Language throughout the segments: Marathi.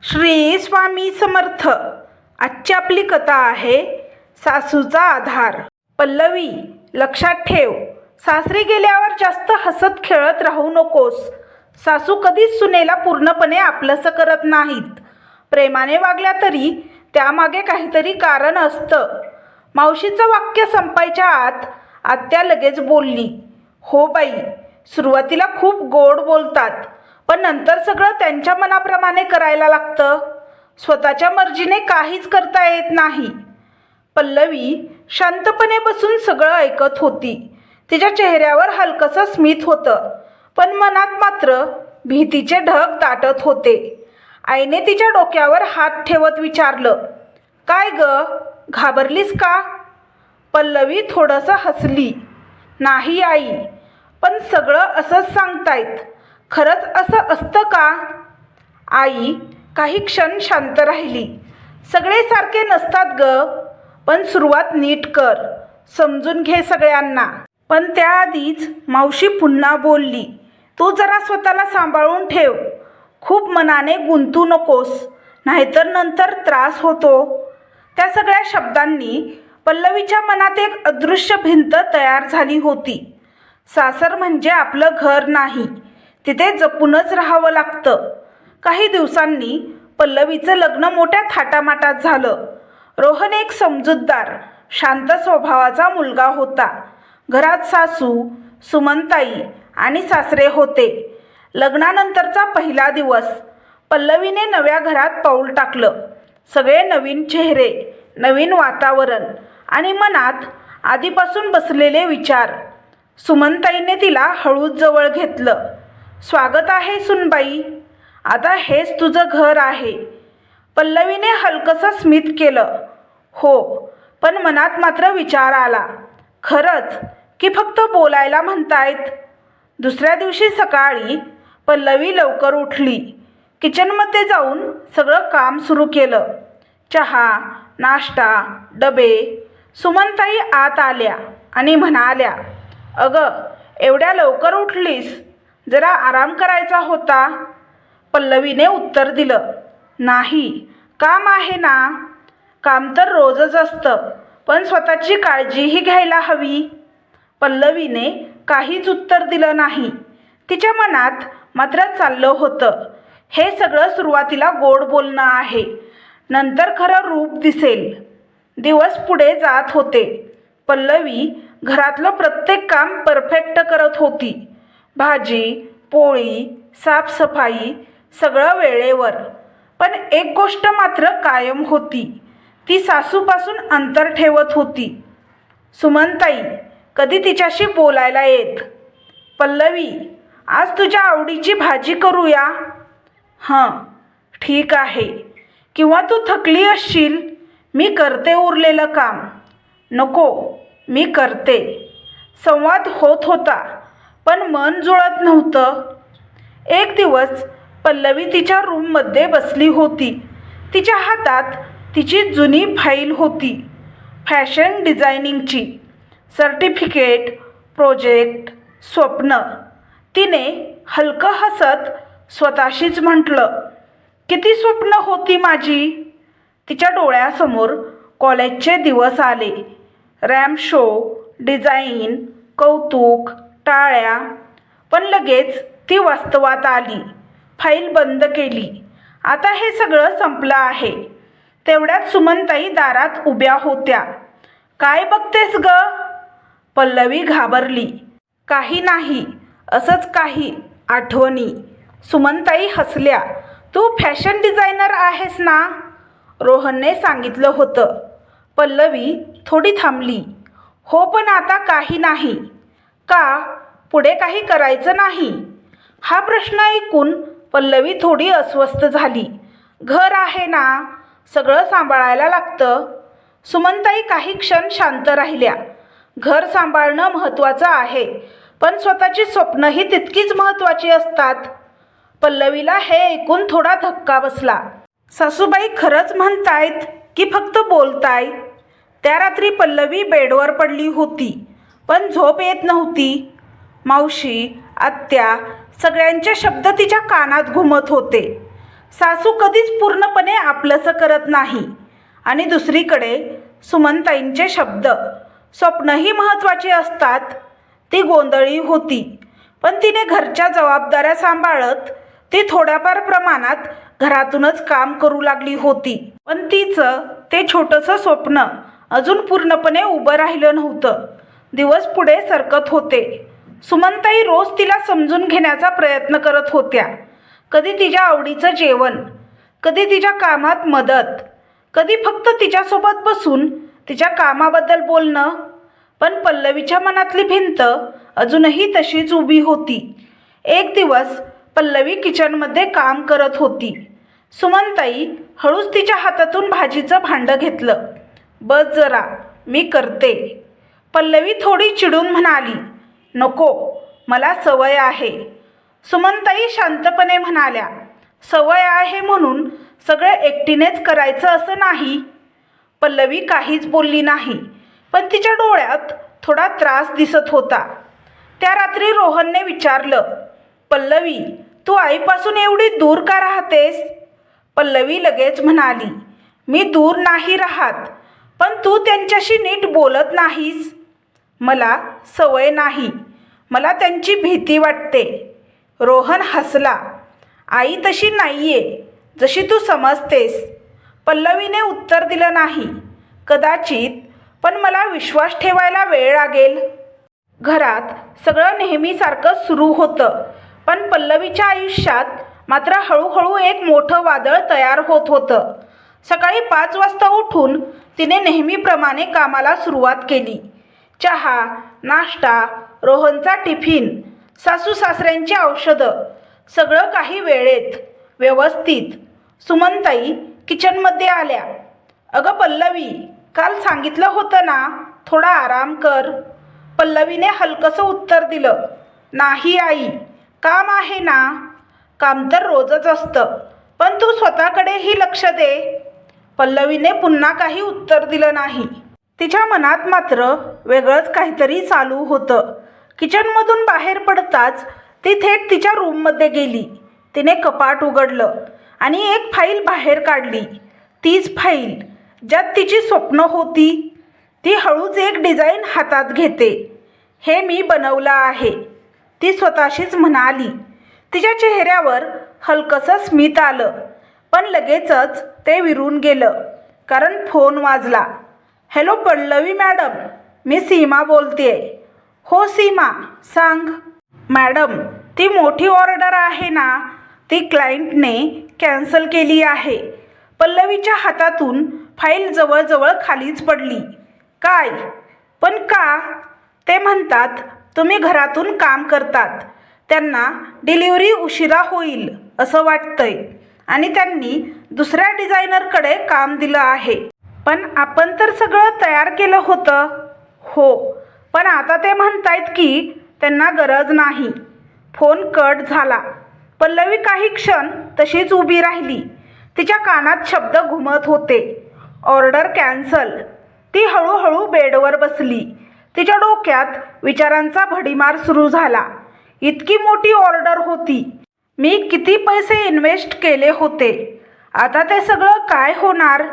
श्री स्वामी समर्थ. आजची आपली कथा आहे सासूचा आधार. पल्लवी, लक्षात ठेव, सासरी गेल्यावर जास्त हसत खेळत राहू नकोस. सासू कधीच सुनेला पूर्णपणे आपलंसं करत नाहीत. प्रेमाने वागल्या तरी त्यामागे काहीतरी कारण असतं. मावशीचं वाक्य संपायच्या आत आत्या लगेच बोलली, हो बाई, सुरुवातीला खूप गोड बोलतात, पण नंतर सगळं त्यांच्या मनाप्रमाणे करायला लागतं. स्वतःच्या मर्जीने काहीच करता येत नाही. पल्लवी शांतपणे बसून सगळं ऐकत होती. तिच्या चेहऱ्यावर हलकसं स्मित होतं, पण मनात मात्र भीतीचे ढग दाटत होते. आईने तिच्या डोक्यावर हात ठेवत विचारलं, काय ग, घाबरलीस का? पल्लवी थोडंसं हसली, नाही आई, पण सगळं असंच सांगतायत, खरंच असं असतं का? आई काही क्षण शांत राहिली. सगळे सारखे नसतात ग, पण सुरुवात नीट कर, समजून घे सगळ्यांना. पण त्याआधीच मावशी पुन्हा बोलली, तू जरा स्वतःला सांभाळून ठेव. खूप मनाने गुंतू नकोस, नाहीतर नंतर त्रास होतो. त्या सगळ्या शब्दांनी पल्लवीच्या मनात एक अदृश्य भिंत तयार झाली होती. सासर म्हणजे आपलं घर नाही, तिथे जपूनच राहावं लागतं. काही दिवसांनी पल्लवीचं लग्न मोठ्या थाटामाटात झालं. रोहन एक समजूतदार, शांत स्वभावाचा मुलगा होता. घरात सासू, सुमनताई आणि सासरे होते. लग्नानंतरचा पहिला दिवस पल्लवीने नव्या घरात पाऊल टाकलं. सगळे नवीन चेहरे, नवीन वातावरण आणि मनात आधीपासून बसलेले विचार. सुमनताईने तिला हळूच जवळ घेतलं. स्वागत आहे सुनबाई, आता हेच तुझं घर आहे. पल्लवीने हलकसं स्मित केलं. हो, पण मनात मात्र विचार आला, खरंच की फक्त बोलायला म्हणतायत? दुसऱ्या दिवशी सकाळी पल्लवी लवकर उठली. किचनमध्ये जाऊन सगळं काम सुरू केलं. चहा, नाश्ता, डबे. सुमनताई आत आल्या आणि म्हणाल्या, अगं, एवढ्या लवकर उठलीस, जरा आराम करायचा होता. पल्लवीने उत्तर दिलं, नाही, काम आहे ना. काम तर रोजच असतं, पण स्वतःची काळजीही घ्यायला हवी. पल्लवीने काहीच उत्तर दिलं नाही. तिच्या मनात मात्र चाललं होतं, हे सगळं सुरुवातीला गोड बोलणं आहे, नंतर खरं रूप दिसेल. दिवस पुढे जात होते. पल्लवी घरातलं प्रत्येक काम परफेक्ट करत होती. भाजी, पोळी, साफसफाई, सगळं वेळेवर. पण एक गोष्ट मात्र कायम होती, ती सासूपासून अंतर ठेवत होती. सुमनताई कधी तिच्याशी बोलायला येत, पल्लवी, आज तुझ्या आवडीची भाजी करूया? हां, ठीक आहे. किंवा तू थकली असशील, मी करते उरलेलं काम. नको, मी करते. संवाद होत होता, पण मन जुळत नव्हतं. एक दिवस पल्लवी तिच्या रूममध्ये बसली होती. तिच्या हातात तिची जुनी फाईल होती, फॅशन डिझायनिंगची. सर्टिफिकेट, प्रोजेक्ट, स्वप्न. तिने हलकं हसत स्वतःशीच म्हटलं, किती स्वप्न होती माझी. तिच्या डोळ्यासमोर कॉलेजचे दिवस आले. रॅम्प शो, डिझाईन, कौतुक, टाळ्या. पण लगेच ती वास्तवात आली. फाईल बंद केली. आता हे सगळं संपलं आहे. तेवढ्यात सुमनताई दारात उभ्या होत्या. काय बघतेस ग? पल्लवी घाबरली. काही नाही, असंच काही आठवणी. सुमनताई हसल्या. तू फॅशन डिझायनर आहेस ना? रोहनने सांगितलं होतं. पल्लवी थोडी थांबली. हो, पण आता काही नाही. का? पुढे काही करायचं नाही? हा प्रश्न ऐकून पल्लवी थोडी अस्वस्थ झाली. घर आहे ना, सगळं सांभाळायला लागतं. सुमनताई काही क्षण शांत राहिल्या. घर सांभाळणं महत्त्वाचं आहे, पण स्वतःची स्वप्नही तितकीच महत्त्वाची असतात. पल्लवीला हे ऐकून थोडा धक्का बसला. सासूबाई खरंच म्हणतायत की फक्त बोलताय? त्या रात्री पल्लवी बेडवर पडली होती, पण झोप येत नव्हती. मावशी, आत्या, सगळ्यांचे शब्द तिच्या कानात घुमत होते. सासू कधीच पूर्णपणे आपलंसं करत नाही. आणि दुसरीकडे सुमनताईंचे शब्द, स्वप्नही महत्त्वाची असतात. ती गोंधळी होती, पण तिने घरच्या जबाबदाऱ्या सांभाळत ती थोड्याफार प्रमाणात घरातूनच काम करू लागली होती. पण तिचं ते छोटंसं स्वप्न अजून पूर्णपणे उभं राहिलं नव्हतं. दिवस पुढे सरकत होते. सुमनताई रोज तिला समजून घेण्याचा प्रयत्न करत होत्या. कधी तिच्या आवडीचं जेवण, कधी तिच्या कामात मदत, कधी फक्त तिच्यासोबत बसून तिच्या कामाबद्दल बोलणं. पण पल्लवीच्या मनातली भिंत अजूनही तशीच उभी होती. एक दिवस पल्लवी किचनमध्ये काम करत होती. सुमनताई हळूच तिच्या हातातून भाजीचं भांडं घेतलं. बस जरा, मी करते. पल्लवी थोडी चिडून म्हणाली, नको, मला सवय आहे. सुमनताई शांतपणे म्हणाल्या, सवय आहे म्हणून सगळं एकटीनेच करायचं असं नाही. पल्लवी काहीच बोलली नाही, पण तिच्या डोळ्यात थोडा त्रास दिसत होता. त्या रात्री रोहनने विचारलं, पल्लवी, तू आईपासून एवढी दूर का राहतेस? पल्लवी लगेच म्हणाली, मी दूर नाही राहत, पण तू त्यांच्याशी नीट बोलत नाहीस. मला सवय नाही, मला त्यांची भीती वाटते. रोहन हसला, आई तशी नाहीये जशी तू समजतेस. पल्लवीने उत्तर दिलं नाही. कदाचित, पण मला विश्वास ठेवायला वेळ लागेल. घरात सगळं नेहमीसारखं सुरू होतं, पण पल्लवीच्या आयुष्यात मात्र हळूहळू एक मोठं वादळ तयार होत होतं. सकाळी 5 वाजता उठून तिने नेहमीप्रमाणे कामाला सुरुवात केली. चहा, नाश्ता, रोहनचा टिफिन, सासू सासऱ्यांची औषधं, सगळं काही वेळेत, व्यवस्थित. सुमनताई किचनमध्ये आल्या. अगं पल्लवी, काल सांगितलं होतं ना, थोडा आराम कर. पल्लवीने हलकंसं उत्तर दिलं, नाही आई, काम आहे ना. काम तर रोजच असतं, पण तू स्वतःकडेही लक्ष दे. पल्लवीने पुन्हा काही उत्तर दिलं नाही. तिच्या मनात मात्र वेगळंच काहीतरी चालू होतं. किचनमधून बाहेर पडताच ती थेट तिच्या रूममध्ये गेली. तिने कपाट उघडलं आणि एक फाईल बाहेर काढली. तीच फाईल ज्यात तिची स्वप्न होती. ती हळूच एक डिझाईन हातात घेते. हे मी बनवलं आहे, ती स्वतःशीच म्हणाली. तिच्या चेहऱ्यावर हलकंसं स्मित आलं, पण लगेचच ते विरून गेलं, कारण फोन वाजला. हॅलो पल्लवी मॅडम, मी सीमा बोलतेय. हो सीमा, सांग. मॅडम, ती मोठी ऑर्डर आहे ना, ती क्लायंटने कॅन्सल केली आहे. पल्लवीच्या हातातून फाईल जवळजवळ खालीच पडली. काय? पण का? ते म्हणतात तुम्ही घरातून काम करतात, त्यांना डिलिव्हरी उशिरा होईल असं वाटतंय आणि त्यांनी दुसऱ्या डिझायनरकडे काम दिलं आहे. पण आपण तर सगळं तयार केलं होतं. हो, पण आता ते म्हणतायत की त्यांना गरज नाही. फोन कट झाला. पल्लवी काही क्षण तशीच उभी राहिली. तिच्या कानात शब्द घुमत होते, ऑर्डर कॅन्सल. ती हळूहळू बेडवर बसली. तिच्या डोक्यात विचारांचा भडीमार सुरू झाला. इतकी मोठी ऑर्डर होती, मी किती पैसे इन्व्हेस्ट केले होते, आता ते सगळं काय होणार?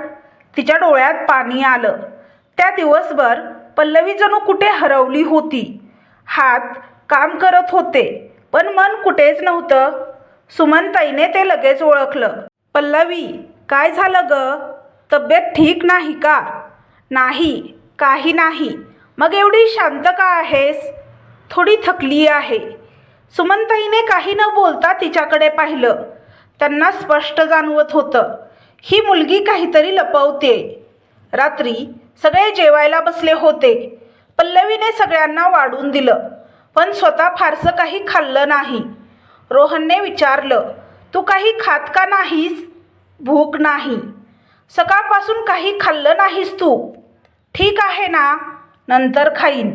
तिच्या डोळ्यात पाणी आलं. त्या दिवसभर पल्लवी जणू कुठे हरवली होती. हात काम करत होते, पण मन कुठेच नव्हतं. सुमनताईने ते लगेच ओळखलं. पल्लवी, काय झालं ग? तब्येत ठीक नाही का? नाही, काही नाही. मग एवढी शांत का आहेस? थोडी थकली आहे. सुमनताईने काही न बोलता तिच्याकडे पाहिलं. त्यांना स्पष्ट जाणवत होतं, ही मुलगी काहीतरी लपवते. रात्री सगळे जेवायला बसले होते. पल्लवीने सगळ्यांना वाढून दिलं, पण स्वतः फारसं काही खाल्लं नाही. रोहनने विचारलं, तू काही खात का नाहीस? भूक नाही. सकाळपासून काही खाल्लं नाहीस तू? ठीक आहे ना, नंतर खाईन.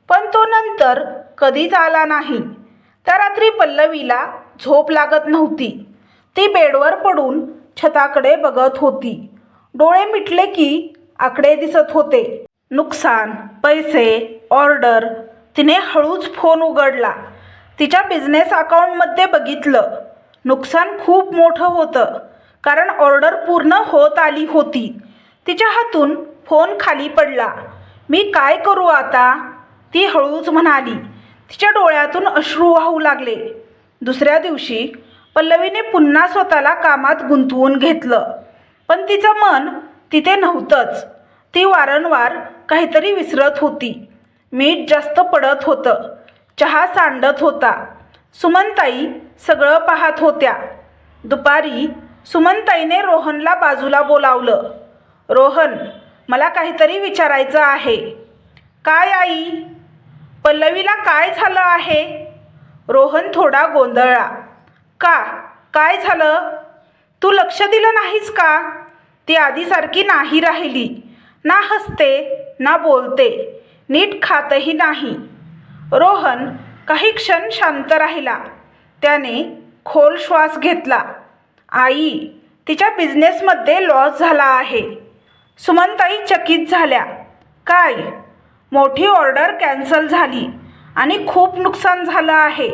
पण तो नंतर कधीच आला नाही. त्या रात्री पल्लवीला झोप लागत नव्हती. ती बेडवर पडून छताकडे बघत होती. डोळे मिटले की आकडे दिसत होते. नुकसान, पैसे, ऑर्डर. तिने हळूच फोन उघडला. तिच्या बिझनेस अकाउंटमध्ये बघितलं. नुकसान खूप मोठं होतं, कारण ऑर्डर पूर्ण होत आली होती. तिच्या हातून फोन खाली पडला. मी काय करू आता, ती हळूच म्हणाली. तिच्या डोळ्यातून अश्रू वाहू लागले. दुसऱ्या दिवशी पल्लवीने पुन्हा स्वतःला कामात गुंतवून घेतलं, पण तिचं मन तिथे नव्हतंच. ती वारंवार काहीतरी विसरत होती. मीठ जास्त पडत होतं, चहा सांडत होता. सुमनताई सगळं पाहत होत्या. दुपारी सुमनताईने रोहनला बाजूला बोलावलं. रोहन, मला काहीतरी विचारायचं आहे. काय आई? पल्लवीला काय झालं आहे? रोहन थोडा गोंधळला. का? काय झालं? तू लक्ष दिलं नाहीस का? ती आधीसारखी नाही राहिली. ना हसते ना बोलते, नीट खातही नाही. रोहन काही क्षण शांत राहिला. त्याने खोल श्वास घेतला. आई, तिच्या बिझनेसमध्ये लॉस झाला आहे. सुमनताई चकित झाल्या. काय? मोठी ऑर्डर कॅन्सल झाली आणि खूप नुकसान झालं आहे.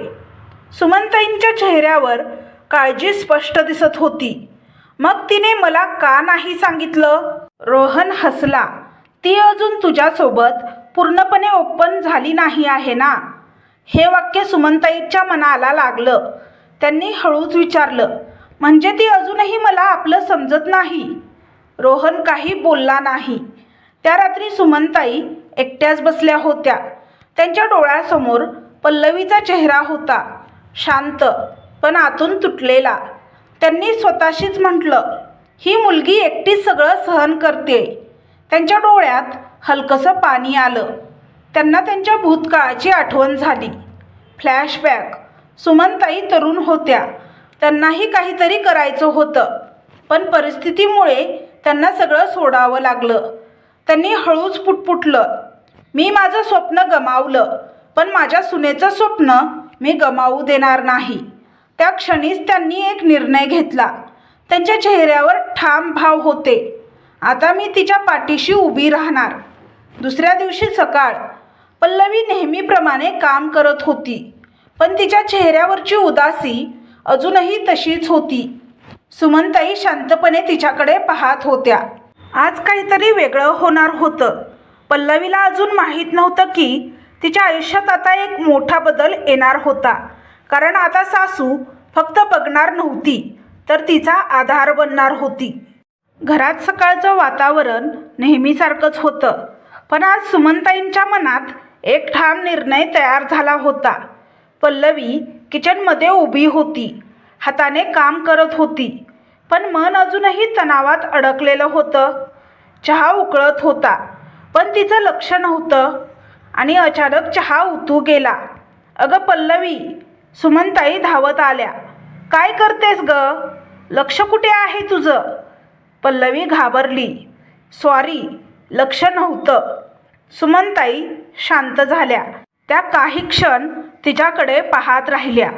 सुमनताईंच्या चेहऱ्यावर काळजी स्पष्ट दिसत होती. मग तिने मला का नाही सांगितलं? रोहन हसला. ती अजून तुझ्यासोबत पूर्णपणे ओपन झाली नाही आहे ना. हे वाक्य सुमनताईच्या मनाला लागलं. त्यांनी हळूच विचारलं, म्हणजे ती अजूनही मला आपलं समजत नाही? रोहन काही बोलला नाही. त्या रात्री सुमनताई एकट्याच बसल्या होत्या. त्यांच्या डोळ्यासमोर पल्लवीचा चेहरा होता, शांत पण आतून तुटलेला. त्यांनी स्वतःशीच म्हटलं, ही मुलगी एकटीच सगळं सहन करते. त्यांच्या डोळ्यात हलकसं पाणी आलं. त्यांना त्यांच्या भूतकाळाची आठवण झाली. फ्लॅशबॅक. सुमनताई तरुण होत्या. त्यांनाही काहीतरी करायचं होतं, पण परिस्थितीमुळे त्यांना सगळं सोडावं लागलं. त्यांनी हळूच पुटपुटलं, मी माझं स्वप्न गमावलं, पण माझ्या सुनेचं स्वप्न मी गमावू देणार नाही. त्या क्षणीच त्यांनी एक निर्णय घेतला. त्यांच्या चेहऱ्यावर ठाम भाव होते. आता मी तिच्या पाठीशी उभी राहणार. दुसऱ्या दिवशी सकाळ. पल्लवी नेहमीप्रमाणे काम करत होती, पण तिच्या चेहऱ्यावरची उदासी अजूनही तशीच होती. सुमनताई शांतपणे तिच्याकडे पाहत होत्या. आज काहीतरी वेगळं होणार होतं. पल्लवीला अजून माहीत नव्हतं की तिच्या आयुष्यात आता एक मोठा बदल येणार होता. कारण आता सासू फक्त बघणार नव्हती, तर तिचा आधार बनणार होती. घरात सकाळचं वातावरण नेहमीसारखंच होतं, पण आज सुमनताईंच्या मनात एक ठाम निर्णय तयार झाला होता. पल्लवी किचनमध्ये उभी होती, हाताने काम करत होती, पण मन अजूनही तणावात अडकलेलं होतं. चहा उकळत होता, पण तिचं लक्ष नव्हतं. आणि अचानक चहा उतू गेला. अगं पल्लवी, सुमनताई धावत आल्या. काय करतेस ग? लक्ष कुठे आहे तुझं? पल्लवी घाबरली. सॉरी, लक्ष नव्हतं. सुमनताई शांत झाल्या. त्या काही क्षण तिच्याकडे पाहत राहिल्या.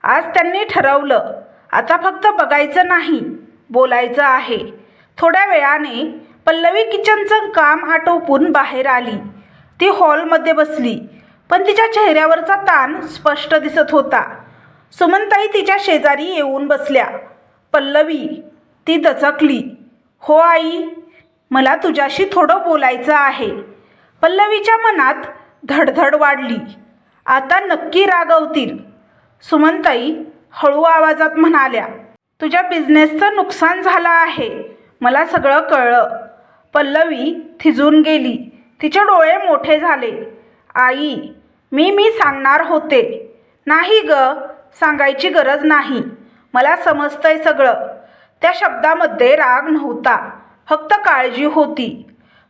आज त्यांनी ठरवलं, आता फक्त बघायचं नाही, बोलायचं आहे. थोड्या वेळाने पल्लवी किचनचं काम आटोपून बाहेर आली. ती हॉलमध्ये बसली, पण तिच्या चेहऱ्यावरचा ताण स्पष्ट दिसत होता. सुमनताई तिच्या शेजारी येऊन बसल्या. पल्लवी, ती दचकली. हो आई, मला तुझ्याशी थोडं बोलायचं आहे. पल्लवीच्या मनात धडधड वाढली. आता नक्की रागवतील. सुमनताई हळू आवाजात म्हणाल्या, तुझ्या बिझनेसचं नुकसान झालं आहे, मला सगळं कळलं. पल्लवी थिजून गेली. तिचे डोळे मोठे झाले. आई, मी सांगणार होते. नाही ग, सांगायची गरज नाही. मला समजतंय सगळं. त्या शब्दामध्ये राग नव्हता, फक्त काळजी होती.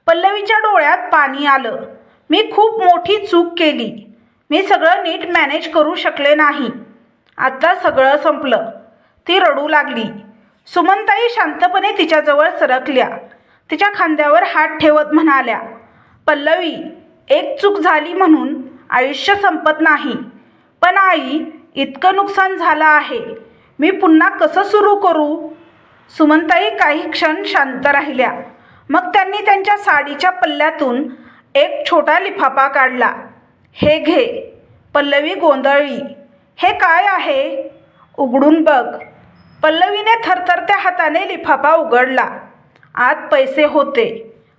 पल्लवीच्या डोळ्यात पाणी आलं. मी खूप मोठी चूक केली. मी सगळं नीट मॅनेज करू शकले नाही. आता सगळं संपलं. ती रडू लागली. सुमनताई शांतपणे तिच्याजवळ सरकल्या. तिच्या खांद्यावर हात ठेवत म्हणाल्या, पल्लवी, एक चूक झाली म्हणून आयुष्य संपत नाही. पण आई, इतकं नुकसान झालं आहे, मी पुन्हा कसं सुरू करू? सुमनताई काही क्षण शांत राहिल्या. मग त्यांनी त्यांच्या साडीच्या पल्ल्यातून एक छोटा लिफाफा काढला. हे घे. पल्लवी गोंधळली. हे काय आहे? उघडून बघ. पल्लवीने थरथरत्या हाताने लिफाफा उघडला. आत पैसे होते,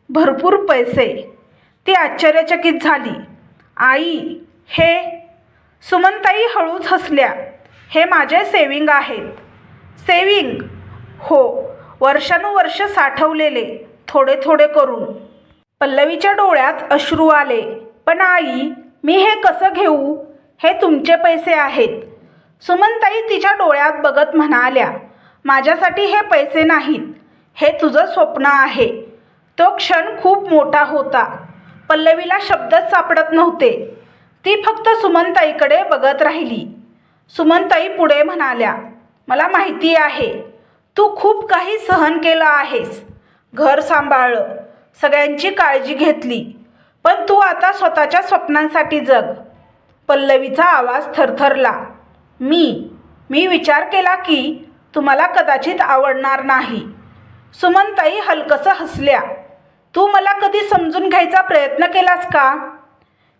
भरपूर पैसे. ती आश्चर्यचकित झाली. आई, हे? सुमनताई हळूच हसल्या. हे माझे सेविंग आहेत. सेविंग? हो, वर्षानुवर्ष साठवलेले, थोडे थोडे करून. पल्लवीच्या डोळ्यात अश्रू आले. पण आई, मी हे कसं घेऊ? हे तुमचे पैसे आहेत. सुमनताई तिच्या डोळ्यात बघत म्हणाल्या, माझ्यासाठी हे पैसे नाहीत, हे तुझं स्वप्न आहे. तो क्षण खूप मोठा होता. पल्लवीला शब्दच सापडत नव्हते. ती फक्त सुमनताईकडे बघत राहिली. सुमनताई पुढे म्हणाल्या, मला माहिती आहे, तू खूप काही सहन केलं आहेस. घर सांभाळलं, सगळ्यांची काळजी घेतली, पण तू आता स्वतःच्या स्वप्नांसाठी जग. पल्लवीचा आवाज थरथरला. मी विचार केला की तुम्हाला कदाचित आवडणार नाही. सुमनताई हलकसं हसल्या. तू मला कधी समजून घ्यायचा प्रयत्न केलास का?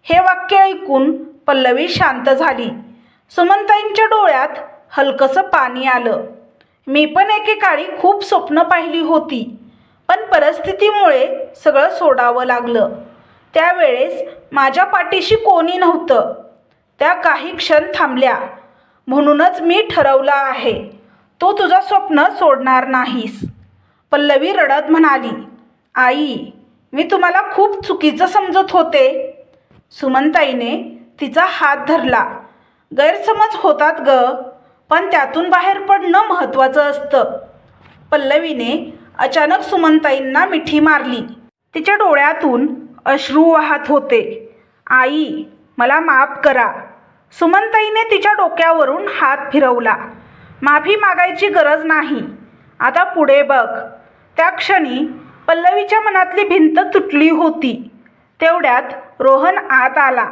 हे वाक्य ऐकून पल्लवी शांत झाली. सुमनताईंच्या डोळ्यात हलकसं पाणी आलं. मी पण एकेकाळी खूप स्वप्न पाहिली होती, पण परिस्थितीमुळे सगळं सोडावं लागलं. त्यावेळेस माझ्या पाठीशी कोणी नव्हतं. त्या काही क्षण थांबल्या. म्हणूनच मी ठरवलं आहे, तू तुझं स्वप्न सोडणार नाहीस. पल्लवी रडत म्हणाली, आई, मी तुम्हाला खूप चुकीचं समजत होते. सुमनताईने तिचा हात धरला. गैरसमज होतात ग, पण त्यातून बाहेर पडणं महत्त्वाचं असतं. पल्लवीने अचानक सुमनताईंना मिठी मारली. तिच्या डोळ्यातून अश्रू वाहत होते. आई, मला माफ करा. सुमनताईने तिच्या डोक्यावरून हात फिरवला. माफी मागायची गरज नाही. आता पुढे बघ. त्या क्षणी पल्लवीच्या मनातली भिंत तुटली होती. तेवढ्यात रोहन आत आला.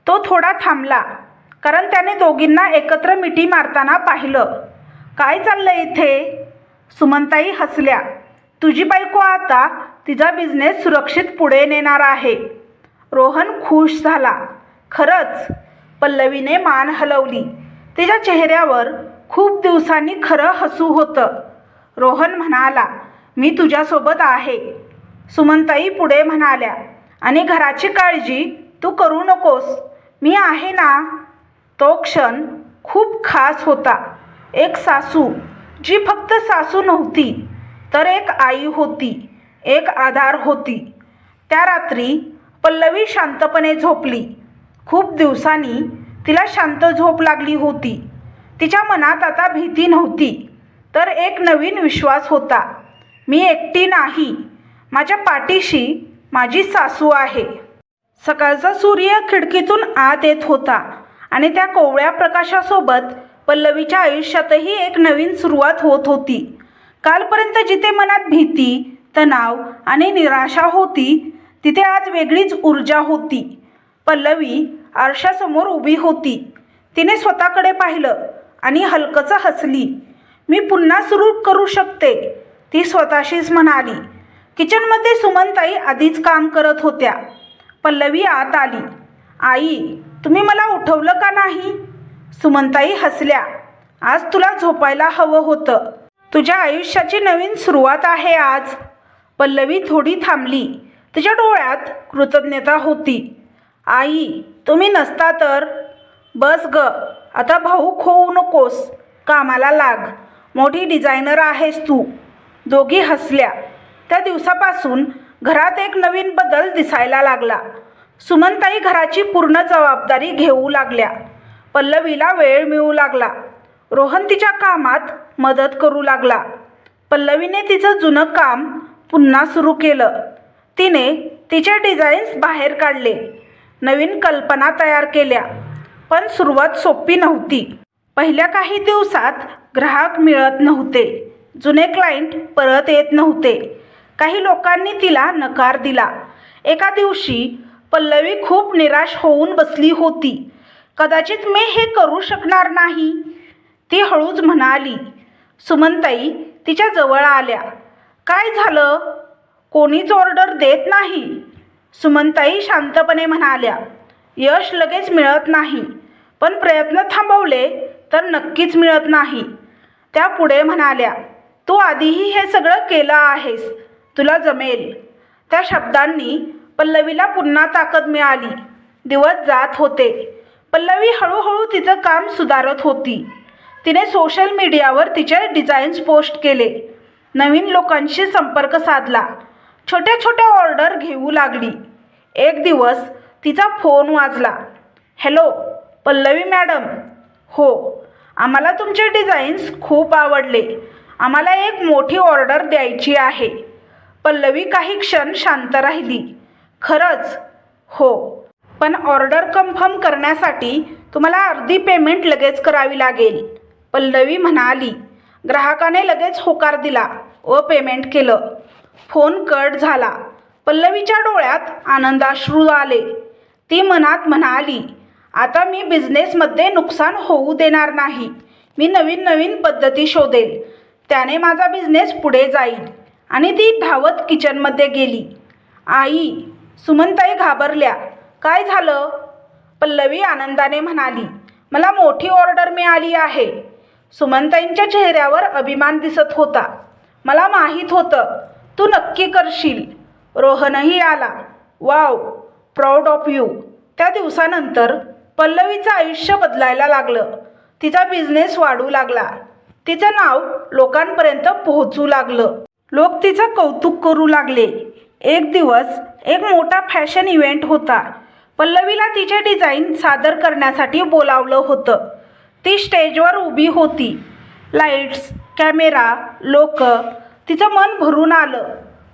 तो थोडा थांबला, कारण त्याने दोघींना एकत्र मिठी मारताना पाहिलं. काय चाललंय इथे? सुमनताई हसल्या. तुझी बायको आता तिचा बिझनेस सुरक्षित पुढे नेणार आहे. रोहन खुश झाला. खरंच? पल्लवीने मान हलवली. तिच्या चेहऱ्यावर खूप दिवसांनी खरं हसू होतं. रोहन म्हणाला, मी तुझ्यासोबत आहे. सुमनताई पुढे म्हणाल्या, आणि घराची काळजी तू करू नकोस, मी आहे ना. तो क्षण खूप खास होता. एक सासू, जी फक्त सासू नव्हती, तर एक आई होती, एक आधार होती. त्या रात्री पल्लवी शांतपणे झोपली. खूप दिवसांनी तिला शांत झोप लागली होती. तिच्या मनात आता भीती नव्हती, तर एक नवीन विश्वास होता. मी एकटी नाही, माझ्या पाठीशी माझी सासू आहे. सकाळचा सूर्य खिडकीतून आत येत होता आणि त्या कोवळ्या प्रकाशासोबत पल्लवीच्या आयुष्यातही एक नवीन सुरुवात होत होती. कालपर्यंत जिथे मनात भीती, तणाव आणि निराशा होती, तिथे आज वेगळीच ऊर्जा होती. पल्लवी आरशासमोर उभी होती. तिने स्वतःकडे पाहिलं आणि हलकसं हसली. मी पुन्हा सुरू करू शकते, ती स्वतःशीच म्हणाली. किचनमध्ये सुमनताई आधीच काम करत होत्या. पल्लवी आत आली. आई, तुम्ही मला उठवलं का नाही? सुमनताई हसल्या. आज तुला झोपायला हवं होतं. तुझ्या आयुष्याची नवीन सुरुवात आहे आज. पल्लवी थोडी थांबली. तिच्या डोळ्यात कृतज्ञता होती. आई, तुम्ही नसता तर. बस ग, आता भावूक होऊ नकोस, कामाला लाग. मोठी डिझायनर आहेस तू. दोघी हसल्या. त्या दिवसापासून घरात एक नवीन बदल दिसायला लागला. सुमनताई घराची पूर्ण जबाबदारी घेऊ लागल्या. पल्लवीला वेळ मिळू लागला. रोहन तिच्या कामात मदत करू लागला. पल्लवीने तिचं जुनं काम पुन्हा सुरू केलं. तिने तिचे डिझाईन्स बाहेर काढले, नवीन कल्पना तयार केल्या. पण सुरुवात सोपी नव्हती. पहिल्या काही दिवसात ग्राहक मिळत नव्हते. जुने क्लायंट परत येत नव्हते. काही लोकांनी तिला नकार दिला. एका दिवशी पल्लवी खूप निराश होऊन बसली होती. कदाचित मी हे करू शकणार नाही, ती हळूच म्हणाली. सुमनताई तिच्या जवळ आल्या. काय झालं? कोणीच ऑर्डर देत नाही. सुमनताई शांतपणे म्हणाल्या, यश लगेच मिळत नाही, पण प्रयत्न थांबवले तर नक्कीच मिळत नाही. त्या पुढे म्हणाल्या, तू आधीही हे सगळं केलं आहेस, तुला जमेल. त्या शब्दांनी पल्लवीला पुन्हा ताकद मिळाली. दिवस जात होते. पल्लवी हळूहळू तिचं काम सुधारत होती. तिने सोशल मीडियावर तिचे डिझाईन्स पोस्ट केले. नवीन लोकांशी संपर्क साधला. छोट्या छोट्या ऑर्डर घेऊ लागली. एक दिवस तिचा फोन वाजला. Hello Pallavi madam. हो, आम्हाला तुमचे डिझाईन्स खूप आवडले. आम्हाला एक मोठी ऑर्डर द्यायची आहे. पल्लवी काही क्षण शांत राहिली. खरंच? हो, पण ऑर्डर कन्फर्म करण्यासाठी तुम्हाला अर्धी पेमेंट लगेच करावी लागेल, पल्लवी म्हणाली. ग्राहकाने लगेच होकार दिला व पेमेंट केलं. फोन कट झाला. पल्लवीच्या डोळ्यात आनंदाश्रू आले. ती मनात म्हणाली, आता मी बिझनेसमध्ये नुकसान होऊ देणार नाही. मी नवीन नवीन पद्धती शोधेल, त्याने माझा बिझनेस पुढे जाईल. आणि ती धावत किचनमध्ये गेली. आई, सुमनताई घाबरल्या. काय झालं? पल्लवी आनंदाने म्हणाली, मला मोठी ऑर्डर मिळाली आहे. सुमनताईंच्या चेहऱ्यावर अभिमान दिसत होता. मला माहीत होतं तू नक्की करशील. रोहनही आला. Wow, proud of you. त्या दिवसानंतर पल्लवीचं आयुष्य बदलायला लागलं. तिचा बिझनेस वाढू लागला. तिचं नाव लोकांपर्यंत पोहोचू लागलं. लोक तिचं कौतुक करू लागले. एक दिवस एक मोठा फॅशन इव्हेंट होता. पल्लवीला तिचे डिझाईन सादर करण्यासाठी बोलावलं होतं. ती स्टेजवर उभी होती. लाईट्स, कॅमेरा, लोक. तिचं मन भरून आलं.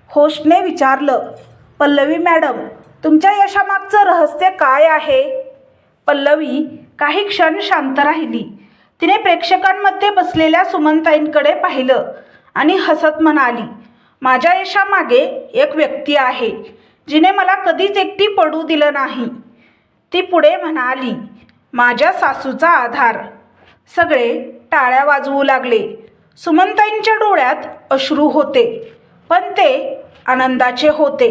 होस्टने विचारलं, पल्लवी मॅडम, तुमच्या यशामागचं रहस्य काय आहे? पल्लवी काही क्षण शांत राहिली. तिने प्रेक्षकांमध्ये बसलेल्या सुमनताईंकडे पाहिलं आणि हसत म्हणाली, माझ्या यशामागे एक व्यक्ती आहे, जिने मला कधीच एकटी पडू दिलं नाही. ती पुढे म्हणाली, माझ्या सासूचा आधार. सगळे टाळ्या वाजवू लागले. सुमनताईंच्या डोळ्यात अश्रू होते, पण ते आनंदाचे होते.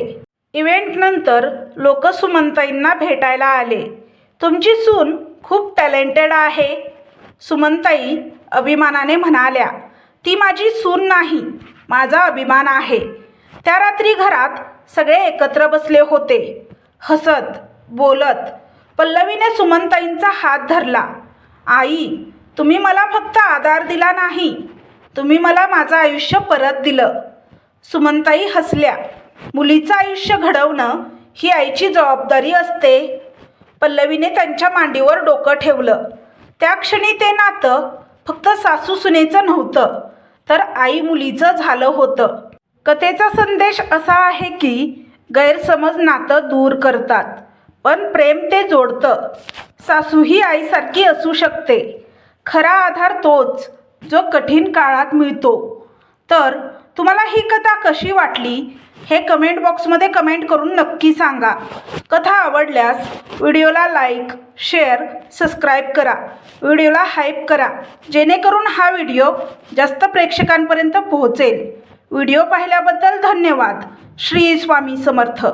इव्हेंटनंतर लोक सुमनताईंना भेटायला आले. तुमची सून खूप टॅलेंटेड आहे, सुमनताई अभिमानाने म्हणाल्या. ती माझी सून नाही, माझा अभिमान आहे. त्या रात्री घरात सगळे एकत्र बसले होते. हसत बोलत पल्लवीने सुमनताईंचा हात धरला. आई, तुम्ही मला फक्त आधार दिला नाही, तुम्ही मला माझं आयुष्य परत दिलं. सुमनताई हसल्या. मुलीचं आयुष्य घडवणं ही आईची जबाबदारी असते. पल्लवीने त्यांच्या मांडीवर डोकं ठेवलं. त्या क्षणी ते नातं फक्त सासू सुनेचं नव्हतं, तर आई मुलीचं झालं होतं. कथेचा संदेश असा आहे की गैरसमज नातं दूर करतात, पण प्रेम ते जोडतं. सासू ही आईसारखी असू शकते. खरा आधार तोच जो कठीण काळात मिळतो. तर तुम्हाला ही कथा कशी वाटली हे कमेंट बॉक्समध्ये कमेंट करून नक्की सांगा. कथा आवडल्यास व्हिडिओला लाईक, शेअर, सबस्क्राईब करा. व्हिडिओला हाईप करा, जेणेकरून हा व्हिडिओ जास्त प्रेक्षकांपर्यंत पोहोचेल. व्हिडिओ पाहिल्याबद्दल धन्यवाद. श्री स्वामी समर्थ.